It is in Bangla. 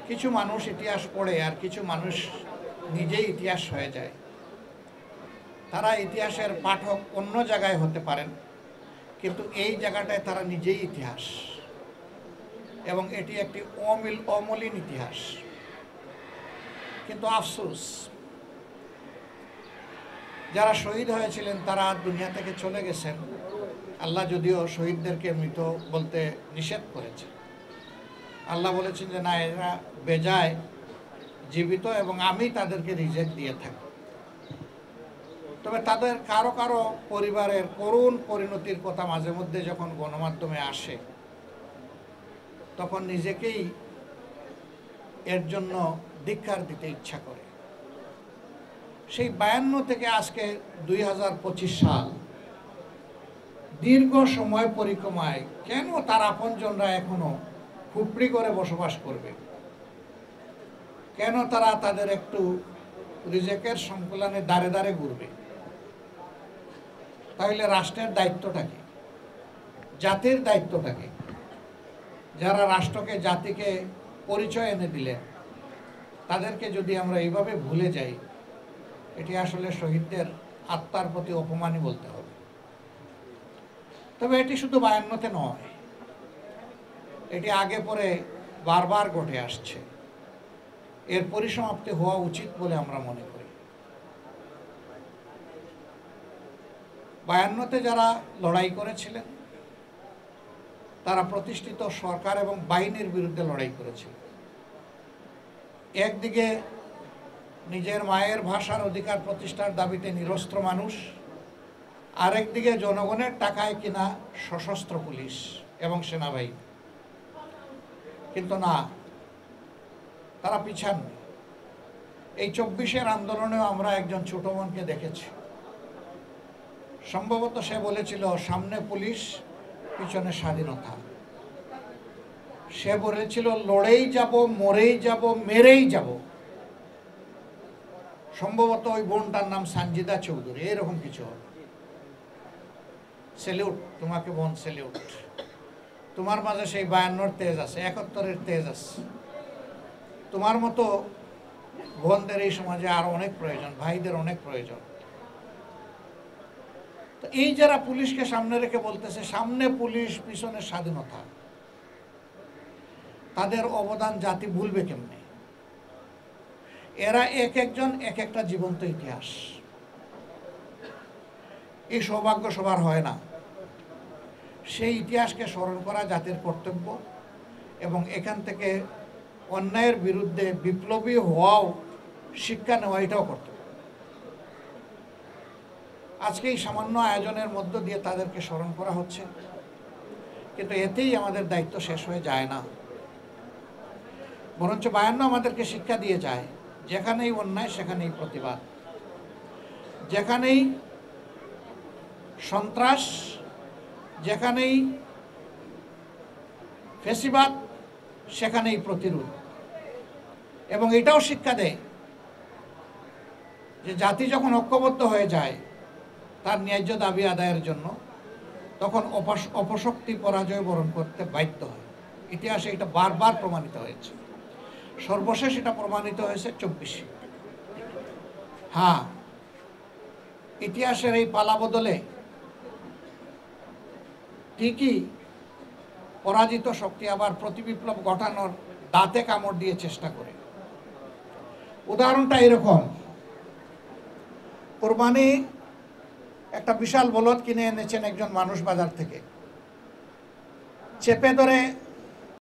কিছু মানুষ ইতিহাস পড়ে আর কিছু মানুষ নিজেই ইতিহাস হয়ে যায়। তারা ইতিহাসের পাঠক অন্য জায়গায় হতে পারেন, কিন্তু এই জায়গাটায় তারা নিজেই ইতিহাস, এবং এটি একটি অমলিন ইতিহাস। কিন্তু আফসোস, যারা শহীদ হয়েছিলেন তারা দুনিয়া থেকে চলে গেছেন। আল্লাহ যদিও শহীদদেরকে মৃত বলতে নিষেধ করেছে, আল্লাহ বলেছেন যে না, এরা বেজায় জীবিত এবং আমি তাদেরকে রিজেক্ট দিয়ে থাকি। তবে তাদের কারো কারো পরিবারের করুণ পরিণতির কথা মাঝে মধ্যে যখন গণমাধ্যমে আসে, তখন নিজেকেই এর জন্য ধিক্কার দিতে ইচ্ছা করে। সেই 52 থেকে আজকে 2025 সাল, দীর্ঘ সময় পরিক্রমায় কেন তার আপনজনরা এখনো খুপড়ি করে বসবাস করবে? কেন তারা তাদের একটু রিজেকের সংকুলনে দাঁড়ে দাঁড়ে ঘুরবে? তাহলে রাষ্ট্রের দায়িত্বটা কি? জাতির দায়িত্বটা কি? যারা রাষ্ট্রকে জাতিকে পরিচয় এনে দিলেন, তাদেরকে যদি আমরা এইভাবে ভুলে যাই, এটি আসলে শহীদদের আত্মার প্রতি অপমানই বলতে হবে। তবে এটি শুধু 52-তে নয়, এটি আগে পরে বারবার ঘটে আসছে। এর পরিসমাপ্তি হওয়া উচিত বলে আমরা মনে করি। 52-তে যারা লড়াই করেছিলেন, তারা প্রতিষ্ঠিত সরকার এবং বাহিনীর বিরুদ্ধে লড়াই করেছিলেন। একদিকে নিজের মায়ের ভাষার অধিকার প্রতিষ্ঠার দাবিতে নিরস্ত্র মানুষ, আরেকদিকে জনগণের টাকায় কিনা সশস্ত্র পুলিশ এবং সেনাবাহিনী। কিন্তু না, তারা পিছাননি। এই 24-এর আন্দোলনেও আমরা একজন ছোট বোনকে দেখেছি। সম্ভবত সে বলেছিল, সামনে পুলিশ, পিছনে স্বাধীনতা। সে বলেছিল, লড়েই যাব, মরেই যাব, মেরেই যাব। সম্ভবত ওই বোনটার নাম সানজিদা চৌধুরী, এরকম কিছু হবে। স্যালিউট তোমাকে বোন, স্যালিউট। তোমার মাঝে সেই 52-র তেজ আছে, 71-এর তেজ আছে। তোমার মতো বোনদের এই সমাজে আরো অনেক প্রয়োজন, ভাইদের অনেক প্রয়োজন। তো এই যারা পুলিশকে সামনে রেখে বলতেছে সামনে পুলিশ, পিছনে স্বাধীনতা, তাদের অবদান জাতি ভুলবে কেমনে? এরা এক একজন এক একটা জীবন্ত ইতিহাস। এই সৌভাগ্য সবার হয় না। সেই ইতিহাসকে স্মরণ করা জাতির কর্তব্য, এবং এখান থেকে অন্যায়ের বিরুদ্ধে বিপ্লবী হওয়াও, শিক্ষা নেওয়া, এটাও কর্তব্য। আজকে এই সামান্য আয়োজনের মধ্য দিয়ে তাদেরকে স্মরণ করা হচ্ছে, কিন্তু এতেই আমাদের দায়িত্ব শেষ হয়ে যায় না। বরঞ্চ 52 আমাদেরকে শিক্ষা দিয়ে যায়, যেখানেই অন্যায় সেখানেই প্রতিবাদ, যেখানেই সন্ত্রাস, যেখানেই ফ্যাসিবাদ, সেখানেই প্রতিরোধ। এবং এটাও শিক্ষা দেয় যে জাতি যখন ঐক্যবদ্ধ হয়ে যায় তার ন্যায্য দাবি আদায়ের জন্য, তখন অপশক্তি পরাজয় বরণ করতে বাধ্য হয়। ইতিহাসে এটা বারবার প্রমাণিত হয়েছে। সর্বশেষ এটা প্রমাণিত হয়েছে 24-এ। হ্যাঁ, ইতিহাসের এই পালা বদলে ঠিকই পরাজিত শক্তি আবার প্রতিবিপ্লব ঘটানোর দাঁতে কামড় দিয়ে চেষ্টা করে। উদাহরণটা এরকম, কোরবানি একটা বিশাল বলদ কিনে এনেছেন একজন মানুষ বাজার থেকে, চেপে ধরে